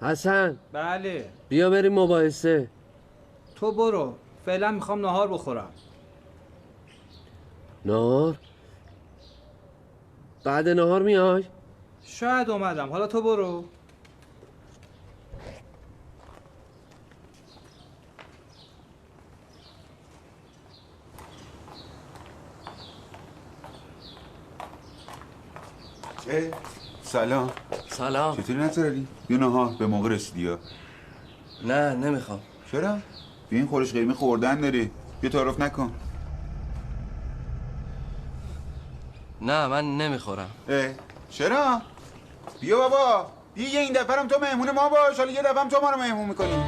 حسن بله. بیا بریم مباحثه. تو برو، فعلا میخوام نهار بخورم. نهار؟ بعد نهار میای؟ شاید اومدم، حالا تو برو. سلام. سلام. چطوری نصرعلی؟ بیا نهار، به موقع رسیدی یا؟ نه نمیخوام. چرا؟ بیا این خورش قیمه خوردن داری، بیا تعارف نکن. نه من نمیخورم. چرا؟ بیا بابا، دیگه این دفعه هم تو مهمون ما باش، حالا یه دفعه هم تو ما رو مهمون میکنی.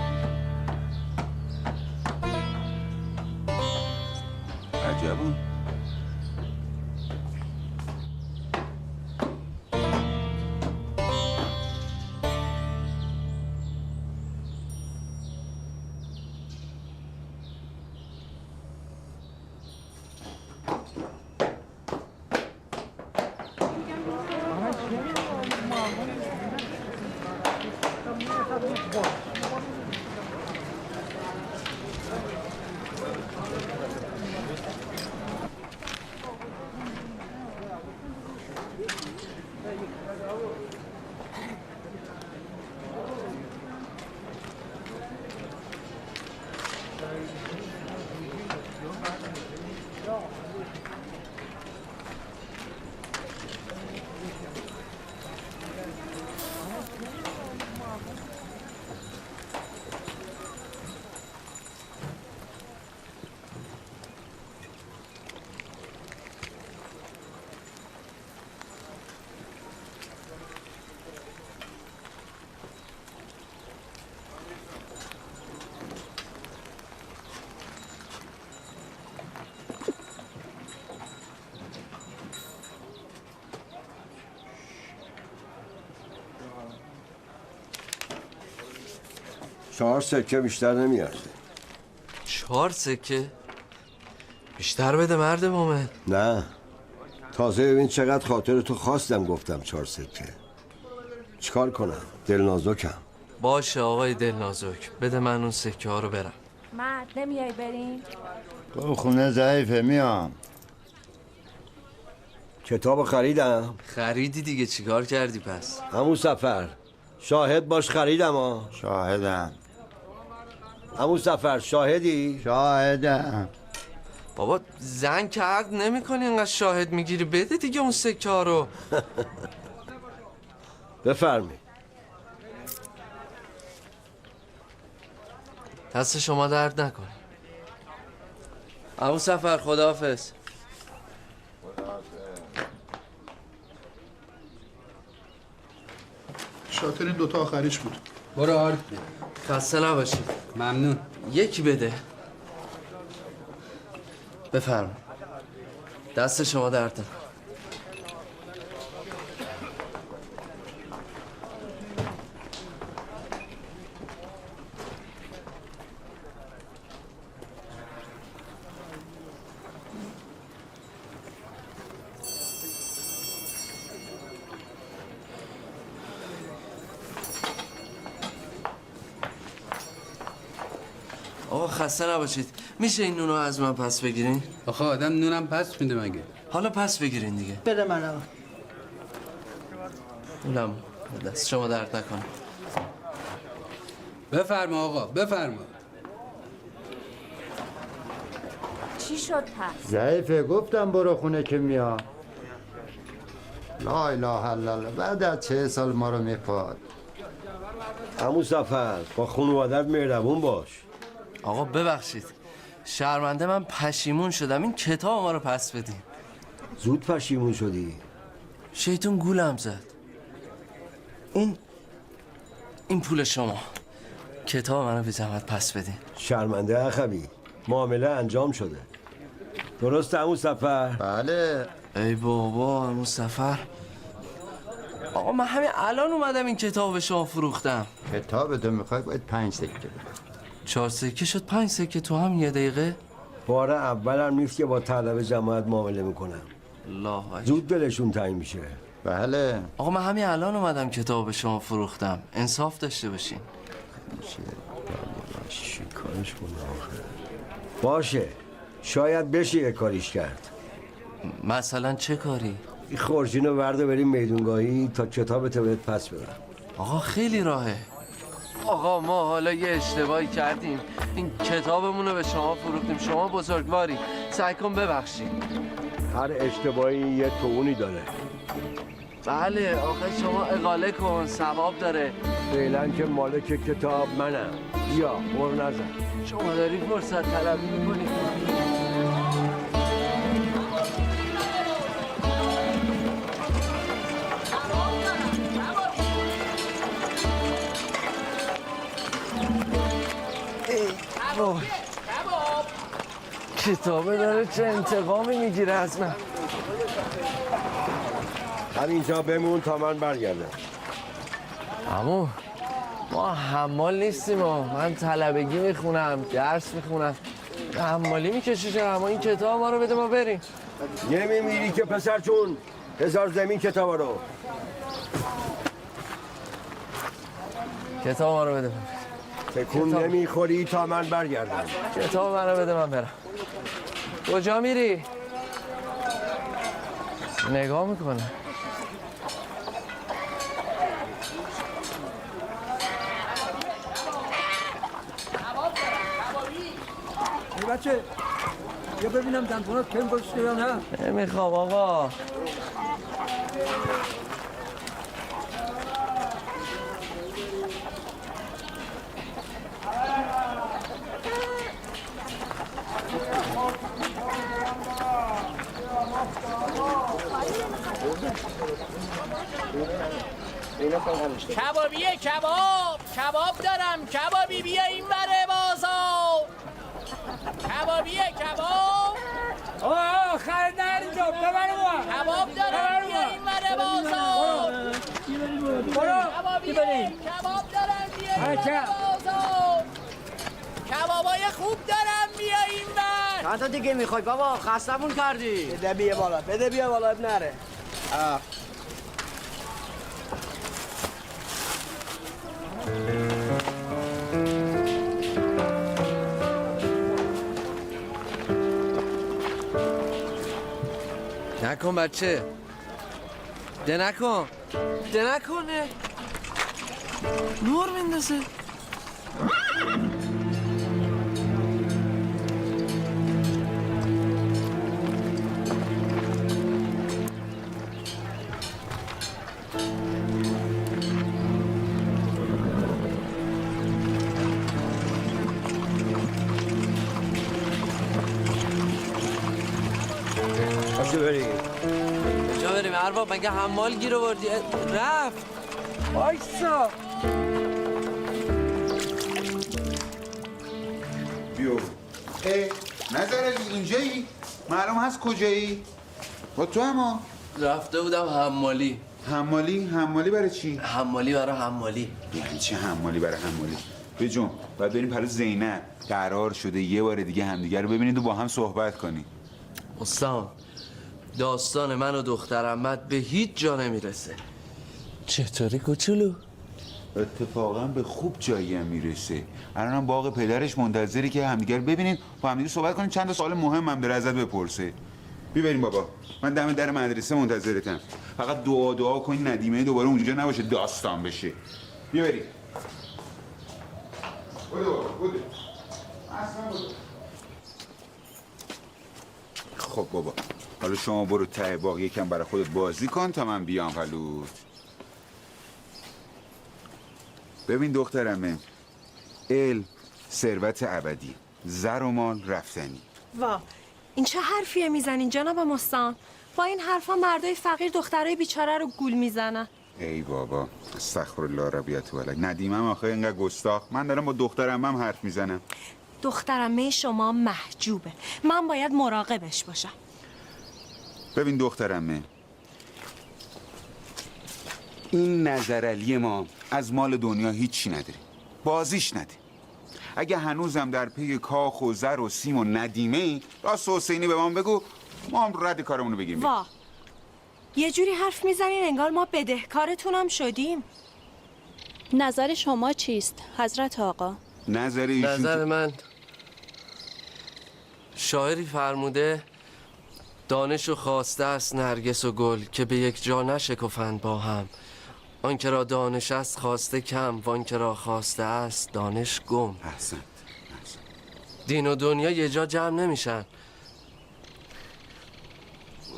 عجبون. چهار سکه بیشتر نمیاد. 4 سکه؟ بیشتر بده مرد مومن. نه تازه ببین چقدر خاطر تو خواستم گفتم 4 سکه. چیکار کنم؟ دل نازکم. باشه آقای دل نازک، بده من اون سکه ها رو برم. مرد نمیای بریم؟ تو خونه ضعیفه میام. کتاب خریدم. خریدی دیگه، چیکار کردی پس؟ همون سفر شاهد باش خریدم ها. شاهدم. همون سفر شاهدی؟ شاهدم. بابا زن که عقد نمی کنی اینقدر شاهد میگیری، بده دیگه اون سکه ها رو. بفرمی. دست شما درد نکنه. همون سفر خداحافظ. شاطر این دوتا آخریش بود. برو عارف. خسته نباشید. ممنون. یکی بده. بفرم. دست شما درد نکنه. آقا خسته نباشید، میشه این نونو از من پس بگیرین؟ آخه آدم نونم پس میده مگه؟ حالا پس بگیرین دیگه. بده من آقا. اونم دست شما درد نکنه. بفرما آقا بفرما. چی شد پس؟ ضعیفه گفتم برو خونه که میام. لا اله الا الله، بعد از 40 سال ما رو میخواد. همون سفر با خانوادت مهربون باش. آقا ببخشید، شرمنده، من پشیمون شدم. این کتاب ما رو پس بدین. زود پشیمون شدی. شیطون گولم زد. این پول شما. کتاب منو بی زحمت پس بدین. شرمنده اخوی، معامله انجام شده. درست همون سفر؟ بله. ای بابا همون سفر. آقا من همین الان اومدم این کتاب به شما فروختم. کتاب تو میخوای باید 5 سکه بده. 4 سکه شد 5 سکه تو هم 1 دقیقه. بار اولم نیست که با طلب جماعت معامله میکنم. الله اکبر. زود دلشون تنگ میشه. بله. آقا من همین الان اومدم کتاب به شما فروختم. انصاف داشته باشین. کارش کنه آخه. باشه شاید بشه یه کاریش کرد. مثلا چه کاری؟ این خورجین رو ورده بریم میدونگاهی تا کتابت بهت پس بدم. آقا خیلی راهه. آقا ما حالا یه اشتباهی کردیم، این کتابمون رو به شما فروختیم، شما بزرگواری، سعی کن ببخشید. هر اشتباهی یه توونی داره. بله آخه شما اقاله کن، ثواب داره. فعلا که مالک کتاب منم. بیا بر نزن. شما داری فرصت طلبی میکنی. کتابه داره چه انتقامی میگیره از من. همینجا بمون تا من برگردم. عمو ما حمال نیستیم من طلبگی میخونم، درس میخونم، حمالی میکشیشم. اما این کتاب ما رو بده ما بریم. نمیمیری که پسر چون. هزار زمین کتاب رو. کتاب ما رو بده. تکون نمیخوری تا من برگردم. کتاب من رو بده من برم. کجا میری؟ نگاه میکنه. بچه یا ببینم دندونات کم باشه یا نه. نمیخوام آقا. کبابیه کباب دارم. کبابی بیا این بره بازار. کبابیه کباب. آه خریدار اینجا ببرم کباب دارم بیا این بره بازار. کبابیه کباب دارم بیا این بره بازار. کبابای خوب دارم بیا این بر. چند تا دیگه میخوای بابا؟ خستمون کردی. بده بیا بالا اب نره. نکن بچه. ده نکنه نور میندازه. باشه بریم. کجا بریم ارباب؟ مگه حمال گیر آوردی؟ رفت. وایسا. بیو. نظر اینجایی؟ معلوم هست کجایی؟ با تو اما؟ رفته بودم حمالی. حمالی برای چی؟ حمالی برای حمالی. یعنی چه حمالی برای حمالی؟ بجون باید بریم پلو زینب. قرار شده یه بار دیگه همدیگه رو ببینید و با هم صحبت کنید. استان داستان من و دخترمت به هیچ جا نمیرسه. چطوری کوچولو؟ اتفاقا به خوب جایی هم میرسه. الانم باغ پدرش منتظری که همدیگه رو ببینید با همدیگه صحبت کنید. چند تا سوال مهم هم داره ازت بپرسه. بیبریم بابا. من دم در مدرسه منتظرتم. فقط دعا کنید ندیمه دوباره اونجا نباشه داستان بشه. بیبریم. بودو. خب بابا حالا شما برو ته باغ یکم برای خودت بازی کن تا من بیام پلوت. ببین دخترمه، ثروت ابدی، زر و مال رفتنی. وا این چه حرفیه میزنین جناب مستان؟ با این حرفا مردای فقیر دخترای بیچاره رو گول میزنن. ای بابا استغفرالله ربیت و الک. ندیمم آخه اینقدر گستاخ. من دارم با دخترم حرف میزنم. دخترمه شما محجوبه، من باید مراقبش باشم. ببین دخترمه، این نظرعلی ما از مال دنیا هیچی نداره، بازیش نده. اگه هنوزم در پی کاخ و زر و سیم و ندیمه راست حسینی به ما بگو، ما هم رد کارمونو بگیریم. وا یه جوری حرف میزنین انگار ما بدهکارتونم شدیم. نظر شما چیست حضرت آقا؟ نظر ایشون نظر من شاعری فرموده دانش و خواسته است نرگس و گل که به یک جا نشکفند با هم. آنکه را دانش است خواسته کم وانکه را خواسته است دانش گم. احسنت. دین و دنیا یه جا جمع نمیشن.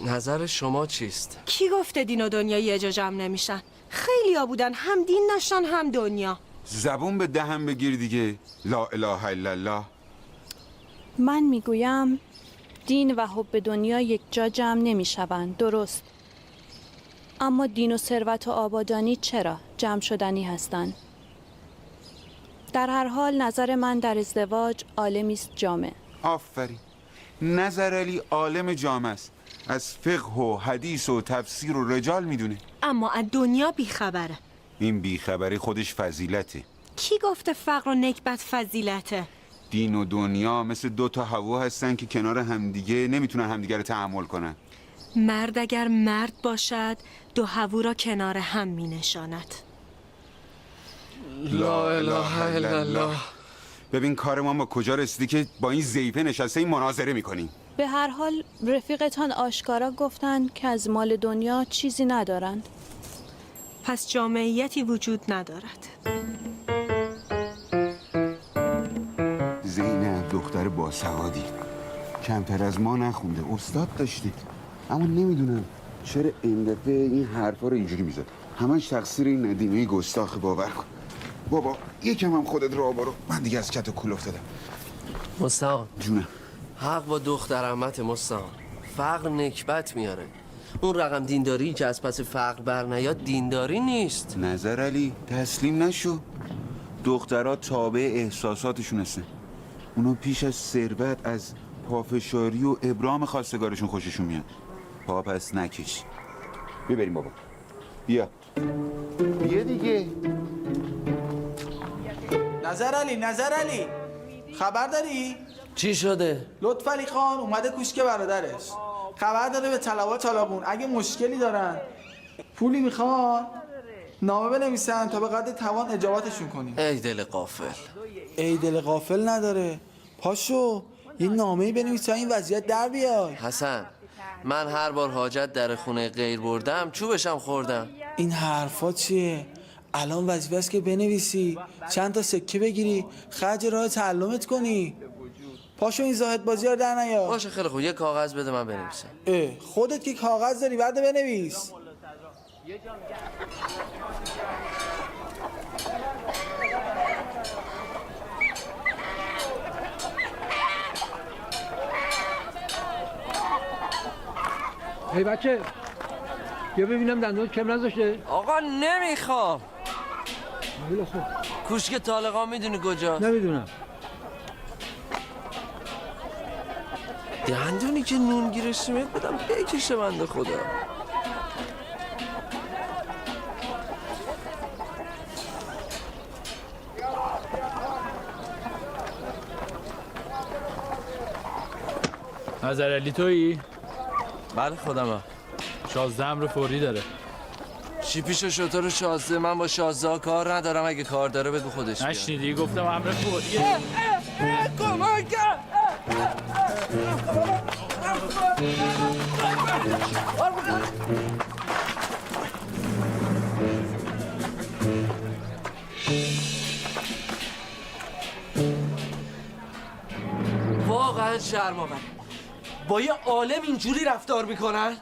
نظر شما چیست؟ کی گفته دین و دنیا یه جا جمع نمیشن؟ خیلیا بودن هم دین داشتن هم دنیا. زبون به دهن بگیر دیگه. لا اله الا الله. من میگویم دین و حب دنیا یک جا جمع نمیشوند، درست. اما دین و ثروت و آبادانی چرا جمع شدنی هستند؟ در هر حال نظر من در ازدواج عالمی است جامع. آفرین. نظر علی عالم جامع است. از فقه و حدیث و تفسیر و رجال میدونه. اما از دنیا بیخبره. این بیخبری خودش فضیلته. کی گفته فقر و نکبت فضیلته؟ دین و دنیا مثل دو تا هوا هستن که کنار همدیگه نمیتونن همدیگه رو تحمل کنن. مرد اگر مرد باشد دو هوو را کنار هم می نشاند. لا اله الا الله. ببین کار ما کجا رسیدی که با این ضعیفه نشسته این مناظره میکنیم. به هر حال رفیقتان آشکارا گفتند که از مال دنیا چیزی ندارند. پس جامعیتی وجود ندارد. زینب دختر باسوادی کمتر از ما نخونده، استاد داشتی، اما نمیدونم چرا این دفعه این حرفا رو اینجوری میزد. همش تقصیر این ندیمه گستاخ. باور کن بابا، یکم هم خودت راه برو، من دیگه از کت و کول افتادم. مستعان جونم. حق با دختر عمت مستعان. فقر نکبت میاره. اون رقم دینداری که از پس فقر بر نیاد دینداری نیست. نظر علی تسلیم نشو. دخترها تابع احساساتشون هستن. اونا پیش از ثروت از پافشاری و ابرام خواستگارشون خوششون میاد. پا پس نکش. ببریم بابا. بیا دیگه. نظر علی خبر داری؟ چی شده؟ لطفعلی خان اومده کوشک برادرش. خبر داره به طلبات طالقون اگه مشکلی دارن پولی میخوان نامه بنویسن تا به قدر توان اجابتشون کنیم. ای دل غافل. ای دل غافل نداره. پاشو یه نامه‌ای بنویس تا این وضعیت در بیاد. حسن من هر بار حاجت در خونه غیر بردم چوبشم خوردم. این حرفا چیه؟ الان وظیفه است که بنویسی، چند تا سکه بگیری، خرج راه تعلمت کنی. پاشو این زاهد بازی رو در نیار. باشه خیلی خوب، یه کاغذ بده من بنویسم. خودت که کاغذ داری بعد بنویس. ای بچه بیا ببینم دندون کم نذاشته. آقا نمیخوام. کوشک طالقا میدونی کجا؟ نمیدونم. دندونی که نون گیرش میاد بدم بکشه بنده خدا. نظر علی تویی؟ بله خودمم. شازده امر فوری داره. چی پیش شطور شازده؟ من با شازده کار ندارم، اگه کار داره بگو خودش بیاد. نشنیدی گفتم امر فوریه. کمک واقعا شرم آور. با یه عالم اینجوری رفتار میکنن؟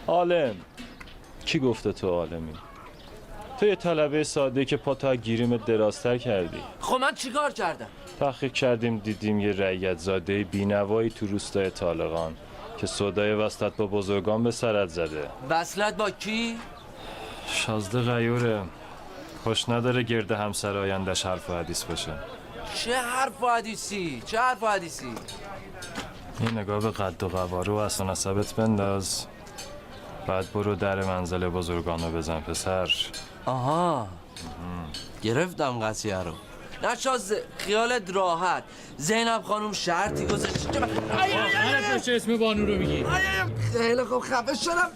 عالم؟ کی گفته تو عالمی؟ تو یه طلبه ساده که پا تا گیریمت درازتر کردی. خب من چیکار کردم؟ تحقیق کردیم دیدیم یه رعیت زاده بینوایی تو روستای طالقان که سودای وصلت با بزرگان به سرت زده. وصلت با کی؟ شازده غیوره. خوش نداره گرد همسر آیندش حرف و حدیث باشه. چه حرف و حدیثی؟ چه حرف و حدیثی؟ این نگاه به قد و قواره و اصلا نسبت بنداز، بعد برو در منزل بزرگانو بزن پسر. آها گرفتم قضیه رو. نه شازده خیالت راحت. زینب خانم شرطی گذاشت که من چه اسم بانو رو میگی؟ خیلی خوب خفه شدم.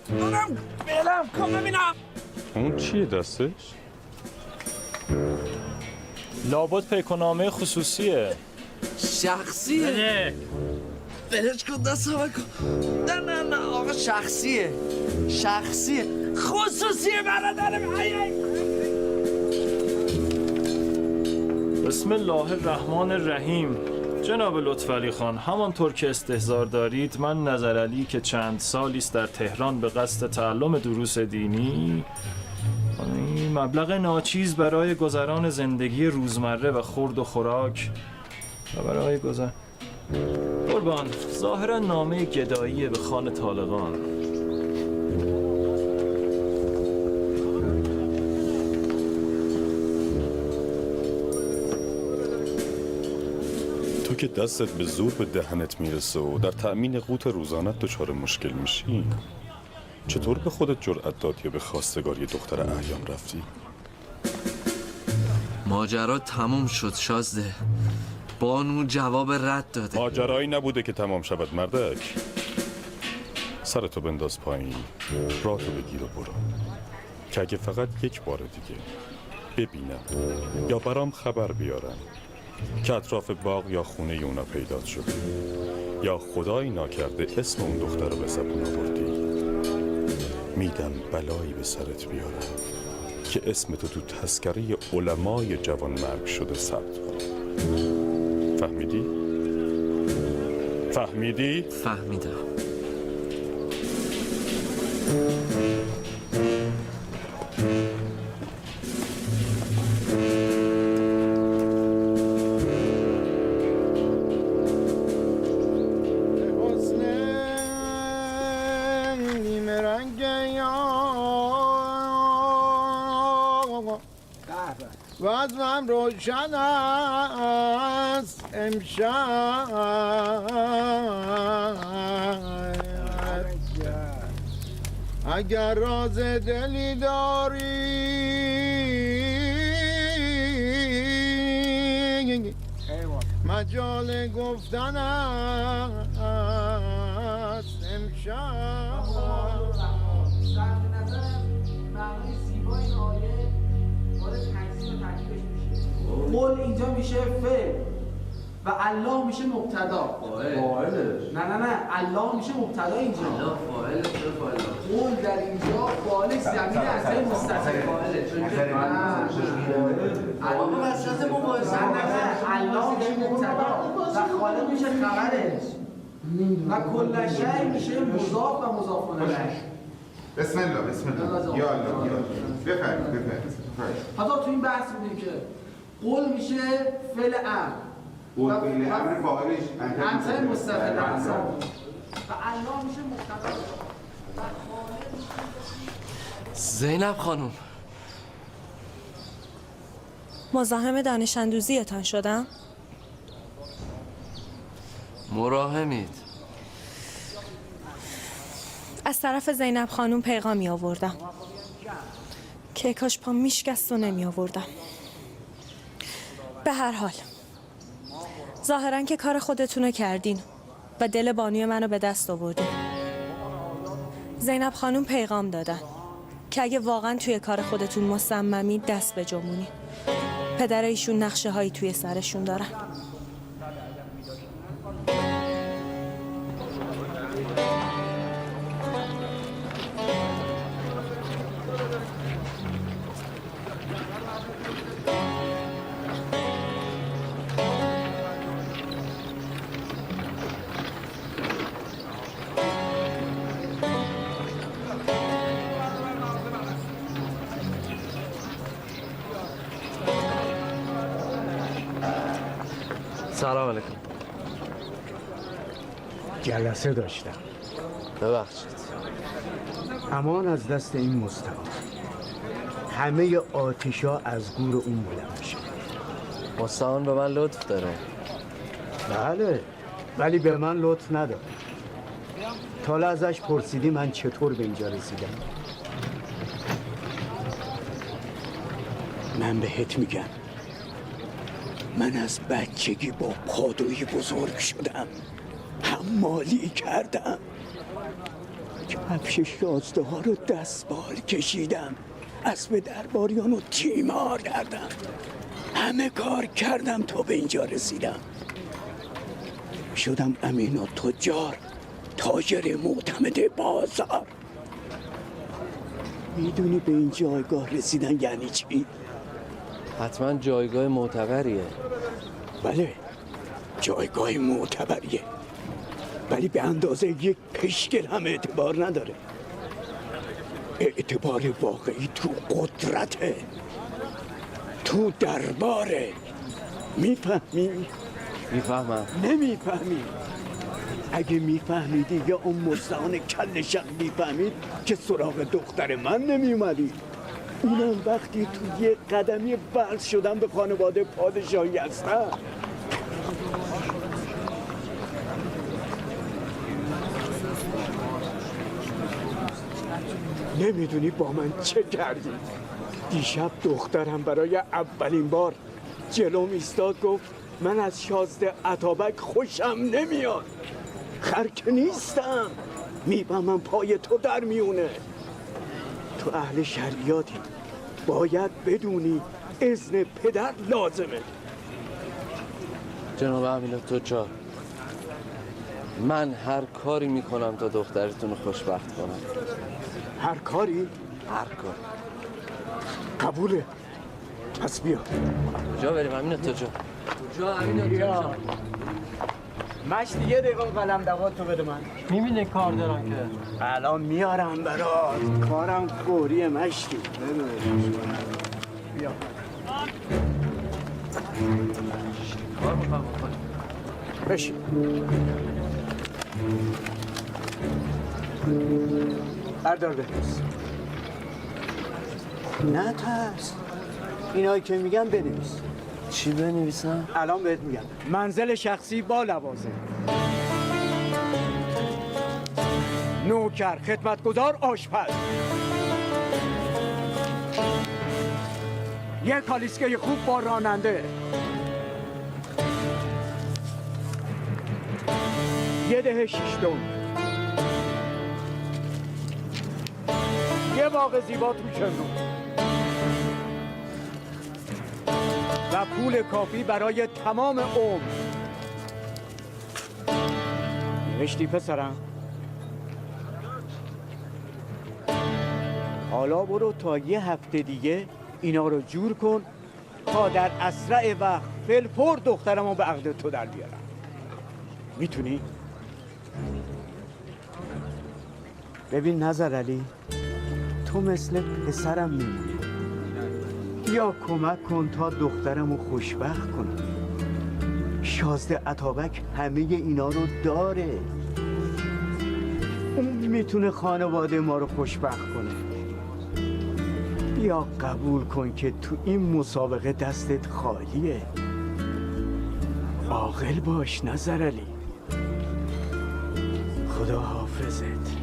بلم کن ببینم. اون چیه دستش؟ لابد پیکونامه خصوصیه. شخصیه؟ نه بلش کن دست همه کن. نه آقا شخصیه خصوصیه برادرم. بسم الله الرحمن الرحیم. جناب لطفعلی خان، همانطور که استحضار دارید من نظرعلی که چند سالی است در تهران به قصد تعلم دروس دینی مبلغ ناچیز برای گذران زندگی روزمره و خورد و خوراک و برای قربان ظاهرا نامه گدایی به خان طالقان. تو که دستت به زور به دهنت میرسه و در تأمین قوت روزانت دچار مشکل میشی، چطور به خودت جرأت داد یا به خواستگاری دختر اعیان رفتی؟ ماجرا تموم شد شازده. بانو جواب رد داده. ماجرایی نبوده که تمام شود مردک. سرتو بنداز پایین، راتو بگیر و برو، که اگه فقط یک بار دیگه ببینم یا برام خبر بیارن که اطراف باغ یا خونه اونا پیدا شده یا خدایی ناکرده اسم اون دختر رو به زبون آوردی، میدم بلایی به سرت بیارم که اسم تو تذکره علمای جوان مرگ شده ثبت کنم. فهمیدی؟ فهمیدم. وزنم روشن است امشب، اگر راز دلی داری مجال گفتن است امشب. قول اینجا میشه فعل و الله میشه مبتدا. نه الله میشه مبتدا اینجا. الله فاعل چه فاعل؟ قول در اینجا فاعل زمین اصلی مستتر فاعله. چون که اما وسط مباحثه الله میشه مبتدا و خالق میشه خبرش و کل شیء میشه مضاف و مضاف الیه. بسم الله یا الله بفرمایید. حالا تو این بحث بودیم که قول میشه فعل امر. قول فعل امر فاعلش انت مستقل است و الله میشه مبتدا. زینب خانم، مزاحم دانش اندوزیتان شدم؟ مراهمید. از طرف زینب خانم پیغامی آوردم که کاش پا میشکست و نمی آوردم. به هر حال ظاهرا که کار خودتونو کردین و دل بانوی منو به دست آوردین. زینب خانم پیغام دادن که اگه واقعا توی کار خودتون مصممی دست به جمونی. پدر ایشون نقشه هایی توی سرشون دارن. سلام علیکم. جلسه داشتم. ببخشید. امان از دست این مستعار. همه آتشا از گور اون بلند میشه. مستعان به من لطف داره. بله، ولی به من لطف نداره. تا ازش پرسیدی من چطور به اینجا رسیدم. من بهت میگم من از بچگی با پادویی بزرگ شدم، حمالی کردم، کفش 11 ها رو دستبال کشیدم، اسب درباریان رو تیمار کردم، همه کار کردم تا به اینجا رسیدم. شدم امین و تجار، تاجر معتمد بازار. میدونی به این جایگاه رسیدن یعنی چی؟ حتما جایگاه معتبریه. بله، جایگاه معتبریه، ولی به اندازه یک پشگل هم اعتبار نداره. اعتبار واقعی تو قدرته، تو درباره. میفهمی؟ میفهمم. نمیفهمی؟ اگه میفهمیدی یا اون مستعان کل شق میفهمید که سراغ دختر من نمیومدی. اونم وقتی تو یه قدمی فرض شدم به خانواده پادشاهی هستم. نمیدونی با من چه کردی؟ دیشب دخترم برای اولین بار جلوم ایستاد، گفت من از شازده اتابک خوشم نمیاد. خرک نیستم، میفهمم پای تو در میونه. تو اهل شریعتی، باید بدونی اذن پدر لازمه. جناب امین تجار، من هر کاری میکنم تا دخترتون رو خوشبخت کنم. هر کاری؟ هر کار. قبوله. پس بیا. کجا بریم امین تجار؟ کجا امین تجار؟ مشتی یه دقیقه قلم دوات تو بده من. میبینه کار دارن که الان میارم برات. کارم فوریه مشتی. بیا. کار میخوام بکنم. بشین. بردار بنویس. نه ترس، اینایی که میگم بنویس. چی بنویسم؟ الان بهت میگم. منزل شخصی با لوازم، نوکر، خدمتگزار، آشپز، یه کالیسکه خوب با راننده، یه ده 6 دون، یه باغ زیبا تو شمرون و پول کافی برای تمام عمر. نوشتی پسرم؟ حالا برو تا یه هفته دیگه اینا رو جور کن تا در اسرع وقت فلفور دخترمو به عقد تو در بیارم. میتونی؟ ببین نظر علی، تو مثل پسرم میمونی. یا کمک کن تا دخترمو خوشبخت کنم. شازده اتابک همه اینا رو داره. اون میتونه خانواده ما رو خوشبخت کنه. یا قبول کن که تو این مسابقه دستت خالیه. عاقل باش نظر علی. خدا حافظت.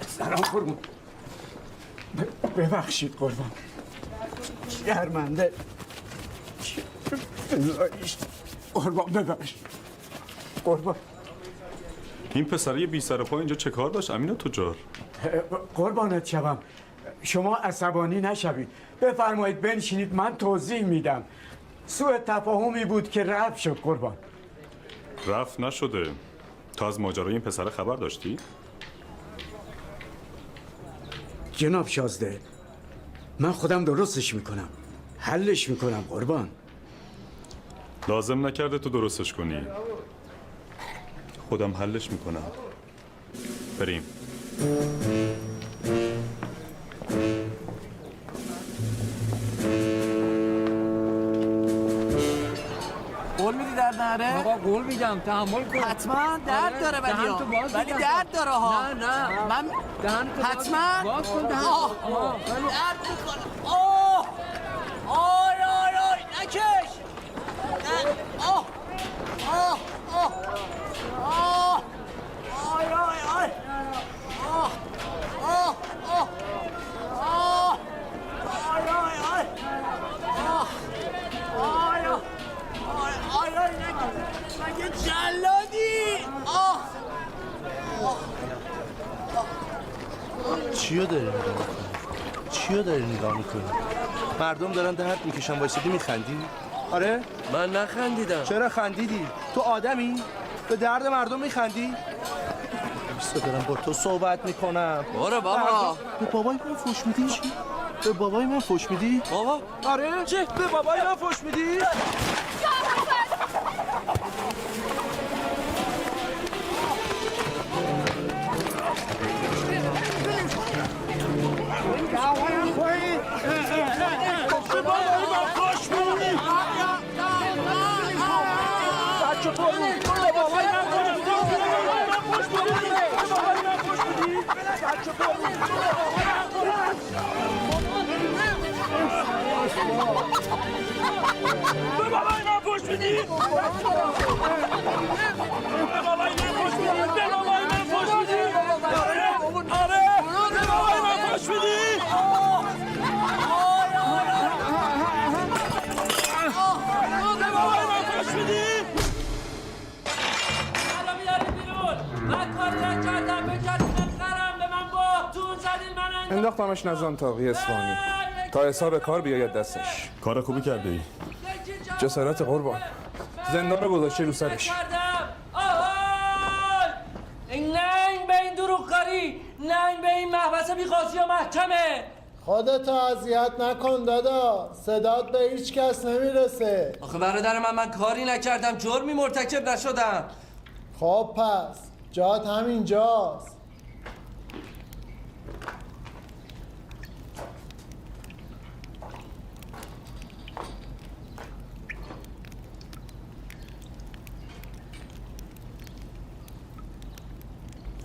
سلام قربون. ببخشید قربان. شرمنده. قربان ببخش. قربان. این پسره بی سر پا اینجا چه کار داشت امین تجار؟ قربانت شوم. شما عصبانی نشوید. بفرمایید بنشینید، من توضیح میدم. سوء تفاهمی بود که رفع شد قربان. رفع نشده. تا از ماجرای این پسره خبر داشتی؟ جناب شازده، من خودم درستش میکنم، حلش میکنم قربان. لازم نکرده تو درستش کنی، خودم حلش میکنم. بریم. قول میدی در کردن آقا قول میدم تحمل کن. حتما درد داره ولی درد داره ها. نه من حتما باز کن درد میکنه. آی نکش. آه آه آه آه آی آی آی آه آه آه آه آی آی آی آه آی آی آی مگه جلادی. آه چیو داری نگاه میکنی؟ چیو داری نگاه میکنی؟ مردم دارن درد میکشن وایسیدی میخندی؟ آره؟ من نخندیدم. چرا خندیدی؟ تو آدمی؟ به درد مردم میخندی؟ بیسته دارم با تو صحبت میکنم. برو بابا. به بابای من فوش میدی؟ چی؟ به بابای من فوش میدی؟ بابا؟ آره؟ چه؟ به بابای من فوش میدی؟ انداختمش نظام تاقی اصفهانی تا حساب کار بیاید دستش. کار خوبی کرده ای. جسارت قربان. زندان رو گذاشته رو سرش. ننگ به این دروغکاری، ننگ به این محبس بی‌قاضی و محکمه. خودتو اذیت نکن دادا، صدات به هیچ کس نمیرسه. آخه برادر من کاری نکردم، جرمی مرتکب نشدم. خب پس جات همینجاست.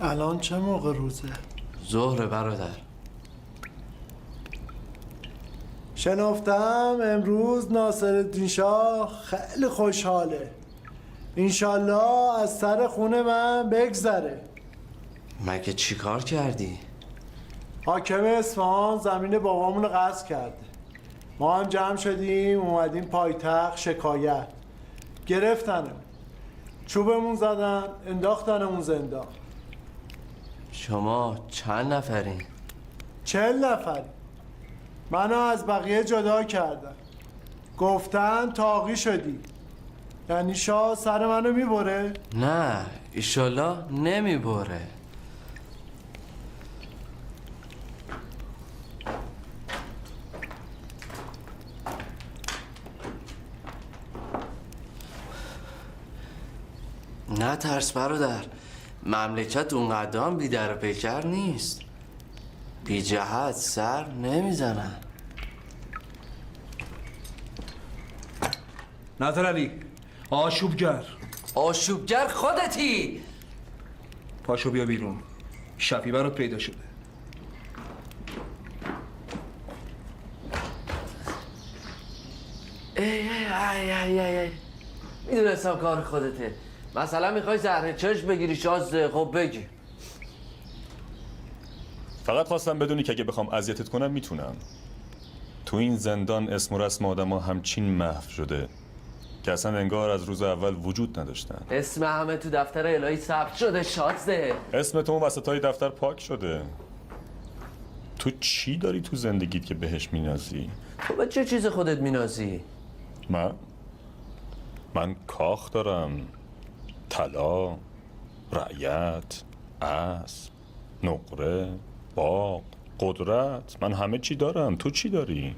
الان چه موقع روزه؟ ظهر برادر. شنفتم امروز ناصرالدین شاه خیلی خوشحاله. انشالله از سر خونه من بگذره. مگه چی کار کردی؟ حاکم اصفهان زمین بابامون رو غصب کرده. ما هم جمع شدیم اومدیم پایتخت شکایت. گرفتنم، چوبمون زدن، انداختنمون زندان. شما چند نفرین؟ 40 نفریم. منو از بقیه جدا کردن. گفتن تاقی شدی. یعنی شاه سر منو میبره؟ نه ایشالله نمیبره. نه ترس برادر، مملکت اونقدر هم بی در و پیکر نیست. بی جهت سر نمیزنن. نظر علی آشوبگر. آشوبگر خودتی. پاشو بیا بیرون، شفی برات پیدا شده. ای میدونستم کار خودته. مثلا میخوای زهر چشم بگیری شازده، خب بگی. فقط خواستم بدونی که اگه بخوام اذیتت کنم میتونم. تو این زندان اسم و رسم آدما همچین محو شده که اصلا انگار از روز اول وجود نداشتن. اسم همه تو دفتر الهی ثبت شده شازده. اسم تو وسطای دفتر پاک شده. تو چی داری تو زندگیت که بهش مینازی؟ تو به چه چیز خودت مینازی؟ من کاخ دارم، طلا، رعیت، اسب، نقره، باغ، قدرت. من همه چی دارم. تو چی داری؟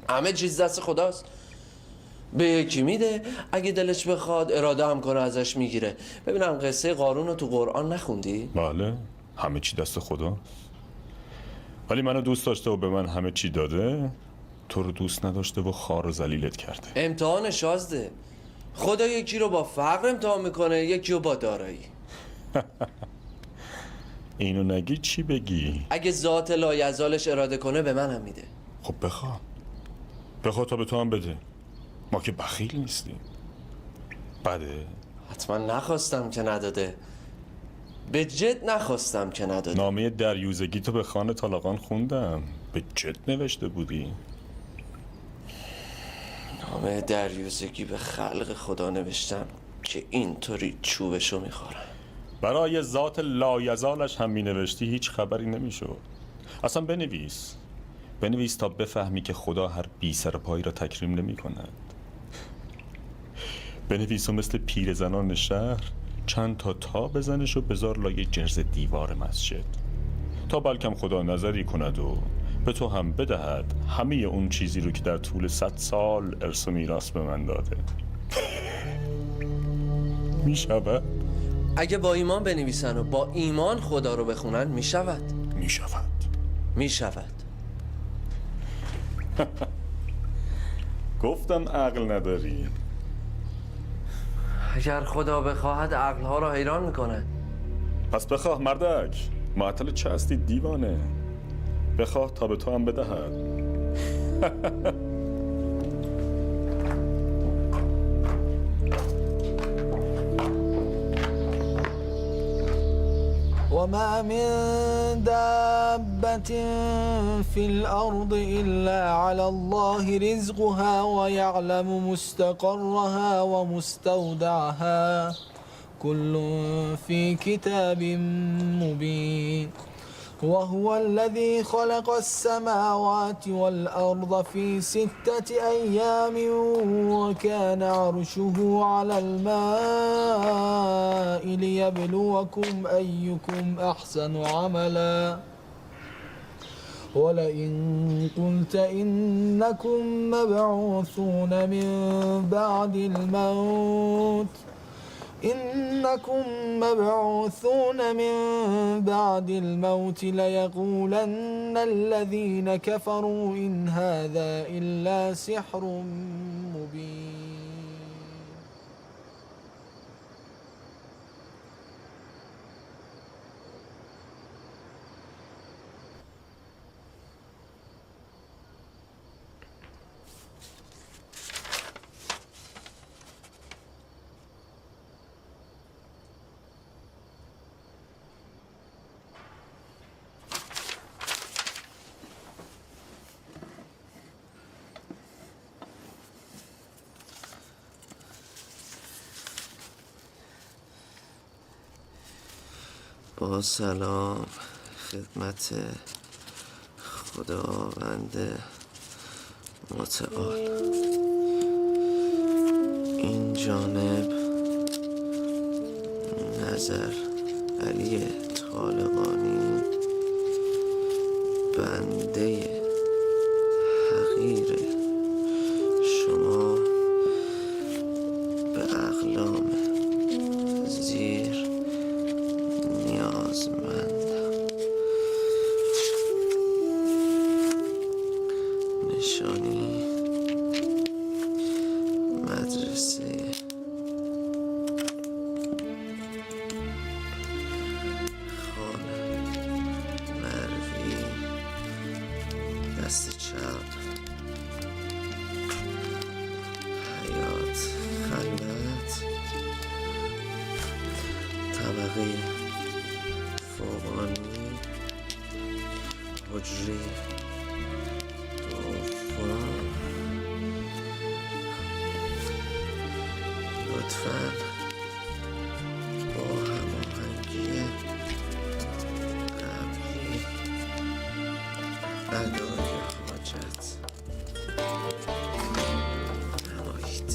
همه چیز دست خداست. به یکی میده، اگه دلش بخواد اراده هم کنه ازش میگیره. ببینم قصه قارون رو تو قرآن نخوندی؟ بله، همه چی دست خداست. ولی منو دوست داشته و به من همه چی داده، تو رو دوست نداشته و خار و ذلیلت کرده. امتحان شازده. خدا یکی رو با فقر امتحان میکنه، یکی رو با دارایی. اینو نگی چی بگی؟ اگه ذات لایزالش اراده کنه به من هم میده. خب بخوا تا به تو هم بده. ما که بخیل نیستیم. بده؟ حتما نخواستم که نداده. به جد نخواستم که نداده. نامه دریوزگی تو به خان طالقان خوندم. به جد نوشته بودی؟ نامه دریوزگی به خلق خدا نوشتم که اینطوری چوبشو میخورم. برای ذات لایزالش هم می نوشتی هیچ خبری نمیشد. اصلا بنویس تا بفهمی که خدا هر بی سر پایی را تکریم نمی کند. بنویس و مثل پیرزنان شهر چند تا بزنش و بذار لای جرز دیوار مسجد تا بلکم خدا نظری کند و به تو هم بدهد همه اون چیزی رو که در طول 100 سال ارث و میراث به من داده. می شود؟ اگه با ایمان بنویسن و با ایمان خدا رو بخونن می شود. می شود. گفتم عقل نداری. اگر خدا بخواهد عقلها را حیران میکنه. پس بخواه مردک. معطل چه هستی دیوانه؟ بخواه تا به تو هم بدهد. وما من دابة في الأرض إلا على الله رزقها ويعلم مستقرها ومستودعها كل في كتاب مبين وهو الذي خلق السماوات والأرض في 6 أيام وكان عرشه على الماء ليبلوكم أيكم أحسن عملا ولئن قلت إنكم مبعوثون من بعد الموت ليقولن الذين كفروا إن هذا إلا سحر مبين. با سلام خدمت خداوند متعال. این جانب نظر علی طالقانی، بنده حقیر شما به اقلام زیر نیازمندم. نشانی مدرسه خانه مروی دست چپ، حیات خلوت، طبقه فوقانی، حجره دوم. لطفاً با هماهنگی قبلی ادای حاجت نمایید.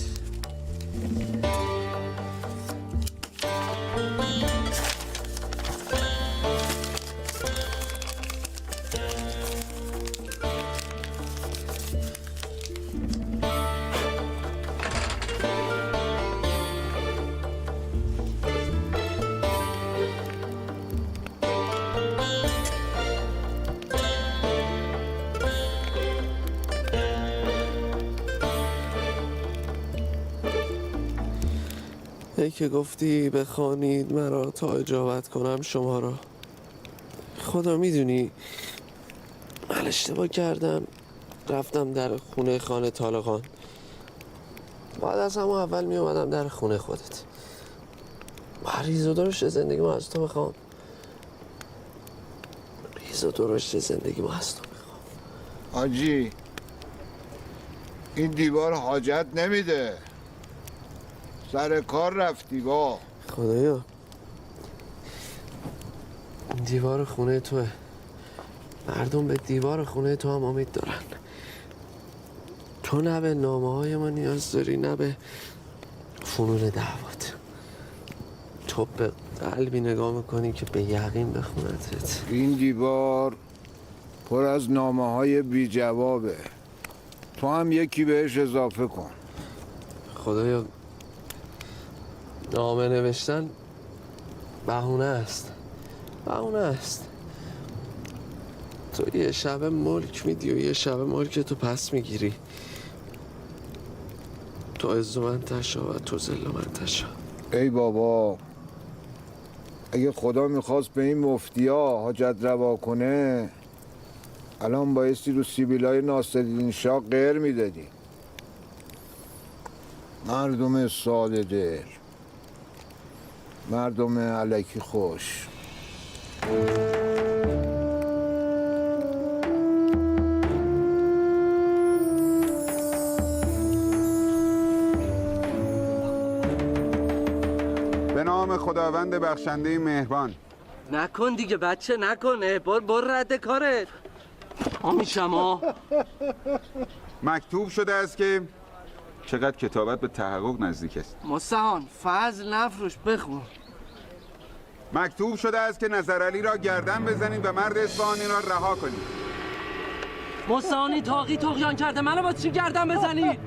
ای که گفتی بخوانید مرا تا اجابت کنم شما را. خدا میدونی من اشتباه کردم، رفتم در خونه خانه طالقان. بعد از همون اول می اومدم در خونه خودت. ریز و درشت زندگی ما از تو میخوام. ریز و درشت زندگی ما از تو میخوام. حاجی این دیوار حاجت نمیده، سر کار رفتی با. خدایا این دیوار خونه توه. مردم به دیوار خونه تو هم امید دارن. تو نه به نامه های ما نیاز داری، نه به فنون دعوات. تو به قلبی نگاه میکنی که به یقین بخونتت. این دیوار پر از نامه های بی جوابه، تو هم یکی بهش اضافه کن. خدایا نامه نوشتن بهونه است، بهونه است. تو یه شب ملک میدی و یه شب ملک تو پس میگیری. تو عز من تشا و تو ذل من تشا. ای بابا اگه خدا میخواست به این مفتیا حاجت روا کنه الان بایستی رو سیبیلای ناصرالدین شاه غیر میدادی. مردم ساده دل، مردم الکی خوش. به نام خداوند بخشنده مهربان. نکن دیگه بچه، نکنه. بر رد کارت. آمیشما مکتوب شده است که چقدر کتابت به تحقق نزدیک است. مستعان فضل نفروش، بخون. مکتوب شده است که نظرعلی را گردن بزنید و مرد اصفهانی را رها کنید. مستعانی تاقی طغیان کرده، منو با چی گردن بزنید؟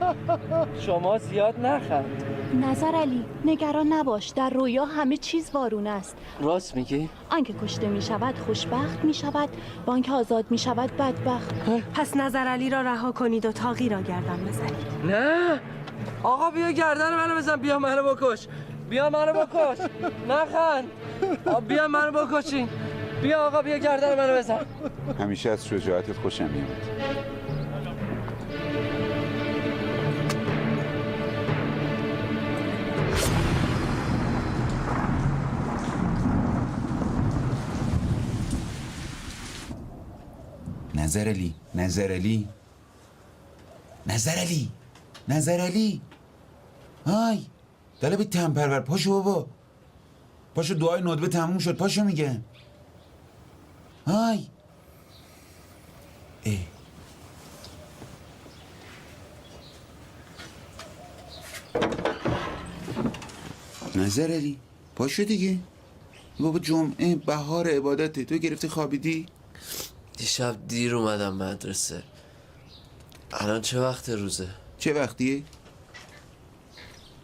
شما زیاد نخند. نظرعلی نگران نباش، در رویا همه چیز وارونه است. راست میگی؟ آنکه کشته می شود خوشبخت می شود و آنکه آزاد می شود بدبخت. پس نظرعلی را رها کنید و تاقی را گردن بزنید. نه آقا بیا گردن منو بزن، بیا منو بکش، بیا منو بکش. نخند، بیا منو بکشین. بیا آقا بیا گردن منو بزن. همیشه از شجاعتت خوشم میاد. نظرعلی، نظرعلی، نظرعلی، نظرعلی. های طلب تنپرور، پاشو بابا، پاشو، دعای ندبه تموم شد، پاشو میگم. های نظرعلی پاشو دیگه بابا، جمعه بهار عبادته، تو گرفتی خوابیدی؟ دیشب دیر اومدم مدرسه. الان چه وقت روزه؟ چه وقتیه؟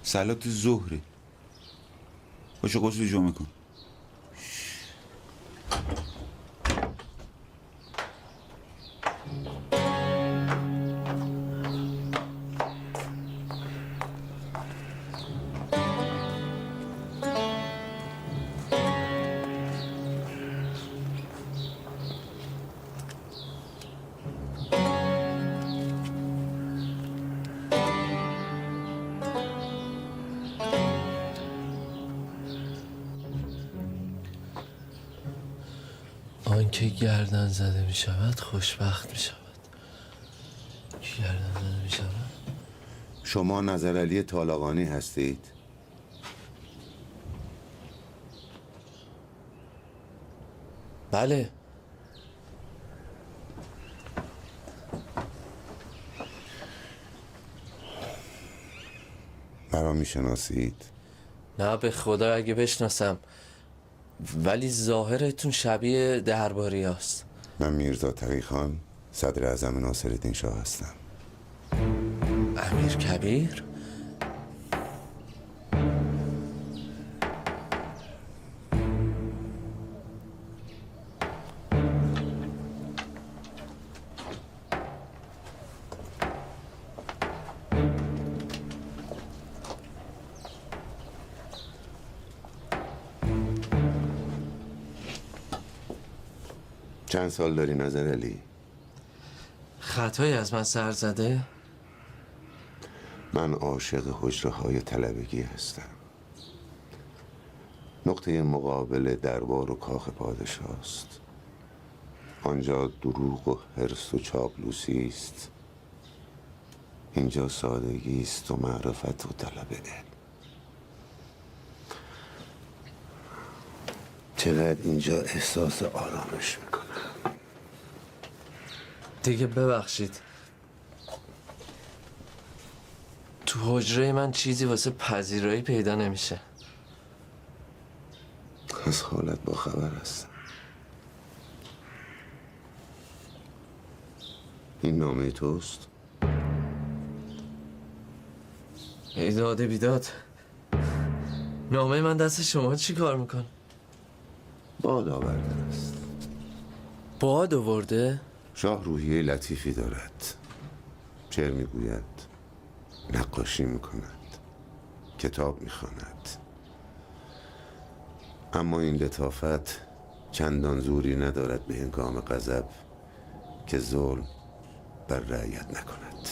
صلات ظهره. پاشو غسل جمعه کن. آنکه گردن زده می شود خوشبخت می شود. کی گردن زده می شود؟ شما نظرعلی طالقانی هستید؟ بله. مرا میشناسید؟ نه به خدا اگه بشناسم، ولی ظاهرتون شبیه درباری هست. من میرزا تقی خان، صدر اعظم ناصرالدین شاه هستم. امیر کبیر؟ چند سال داری نظر علی؟ خطایی از من سر زده؟ من عاشق حجره های طلبگی هستم. نقطه مقابل دربار و کاخ پادشاست. آنجا دروغ و حرص و چاپلوسی است. اینجا سادگی است و معرفت و طلب علم. چقدر اینجا احساس آرامش میکنم. دیگه ببخشید، تو حجره من چیزی واسه پذیرایی پیدا نمیشه. از حالت با خبر هستم. این نامه توست؟ ای داده بیداد، نامه من دست شما چی کار میکن؟ باد آورده است. باد آورده؟ شاه روحیه لطیفی دارد. شعر میگوید، نقاشی میکند، کتاب میخواند. اما این لطافت چندان زوری ندارد به هنگام غضب که ظلم بر رعیت نکند.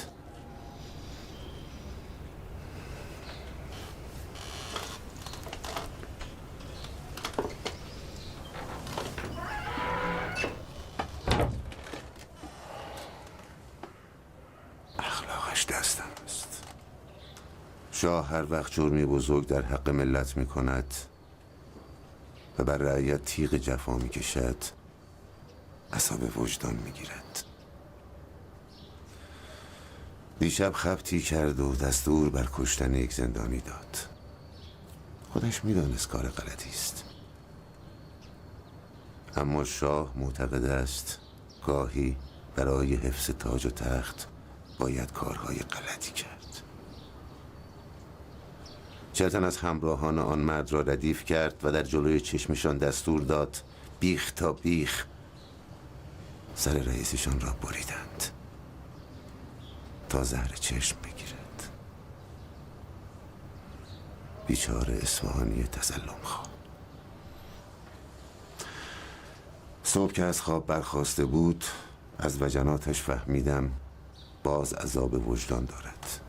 اخلاقش دستم است. شاه هر وقت جرمی بزرگ در حق ملت می کند و بر رعیت تیغ جفا می کشد، عصب وجدان می گیرد. دیشب خبطی کرد و دستور بر کشتن یک زندانی داد. خودش می دانست کار غلطی است. اما شاه معتقد است گاهی برای حفظ تاج و تخت باید کارهای غلطی کرد. چلتن از همراهان آن مرد را ردیف کرد و در جلوی چشمشان دستور داد بیخ تا بیخ سر رئیسشان را بریدند تا زهر چشم بگیرد. بیچاره اصفهانی تظلم خواه. صبح که از خواب برخاسته بود از وجناتش فهمیدم باز عذاب وجدان دارد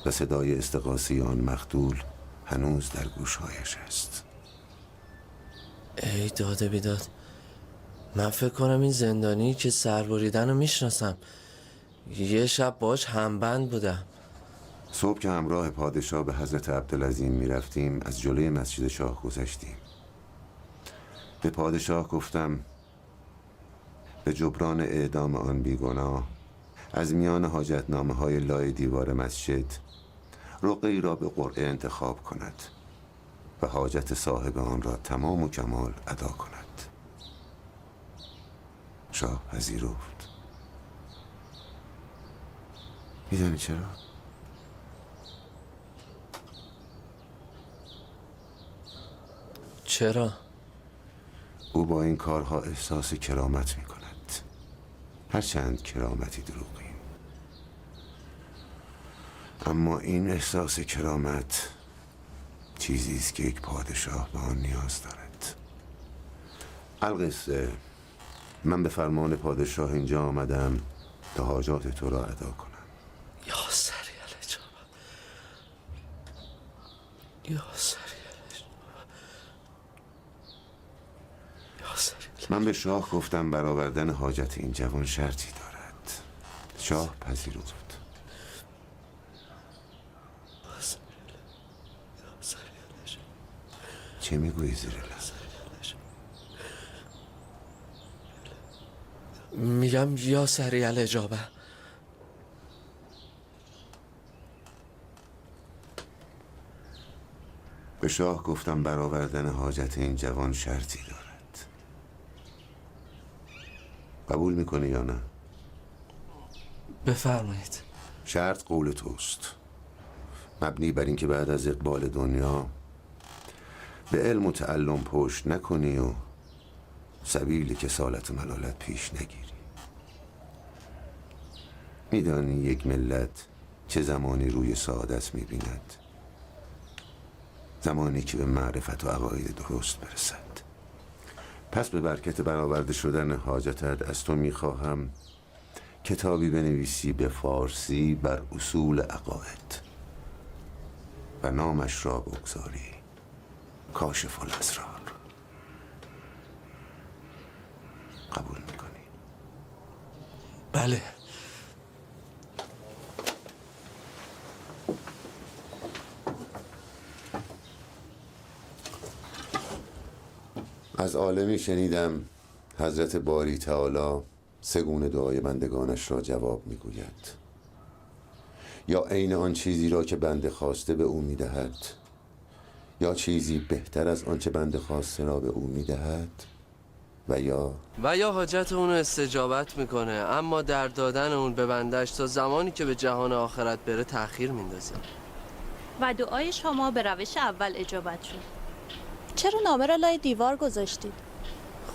و صدای استغاثی آن مقتول هنوز در گوشهایش است. ای داده بیداد، من فکر کنم این زندانی که سر بریدن رو میشناسم. یه شب باش همبند بودم. صبح که همراه پادشاه به حضرت عبدالعظیم می رفتیم از جلوی مسجد شاه گذشتیم. به پادشاه گفتم به جبران اعدام آن بیگناه از میان حاجتنامه های لای دیوار مسجد رقعی را به قرعه انتخاب کند و حاجت صاحب آن را تمام و کمال ادا کند. شاه پذیرفت. میدانی چرا؟ چرا؟ او با این کارها احساس کرامت می کند. هرچند کرامتی دروغی. اما این احساس کرامت چیزی است که یک پادشاه به آن نیاز دارد. القصه من به فرمان پادشاه اینجا آمدم تا حاجات تو را ادا کنم. یا سری الجابه، یا سری الجابه. من به شاه گفتم برآوردن حاجت این جوان شرطی دارد. شاه پذیرفت. چه میگویی زیر لب؟ میگم یا سری الاجابه. به شاه گفتم برآوردن حاجت این جوان شرطی دارد. قبول میکنی یا نه؟ بفرمایید. شرط قول توست، مبنی بر اینکه بعد از اقبال دنیا به علم و تعلم پشت نکنی و سبیل کسالت و ملالت پیش نگیری. میدانی یک ملت چه زمانی روی سعادت میبیند؟ زمانی که به معرفت و عقاید درست برسد. پس به برکت برآورده شدن حاجتت از تو میخواهم کتابی بنویسی به فارسی بر اصول عقاید و نامش را بگذاری کاشف الاسرار. قبول میکنی؟ بله. از عالمی شنیدم حضرت باری تعالی سه گونه دعای بندگانش را جواب میگوید. یا عین آن چیزی را که بنده خواسته به او میدهد، یا چیزی بهتر از آنچه بنده خواسته را به او میدهد، و یا حاجت اونو استجابت میکنه، اما در دادن اون به بندش تا زمانی که به جهان آخرت بره تأخیر میندازه. و دعای شما به روش اول اجابت شد. چرا نامه را لای دیوار گذاشتید؟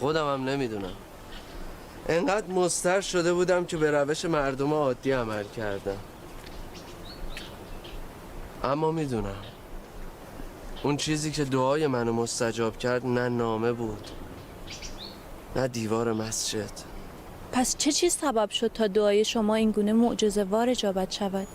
خودم هم نمیدونم. انقدر مضطر شده بودم که به روش مردم عادی عمل کردم. اما میدونم اون چیزی که دعای منو مستجاب کرد نه نامه بود، نه دیوار مسجد. پس چه چیز سبب شد تا دعای شما این گونه معجزه‌وار اجابت شود؟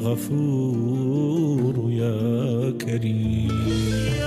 غفور يا كريم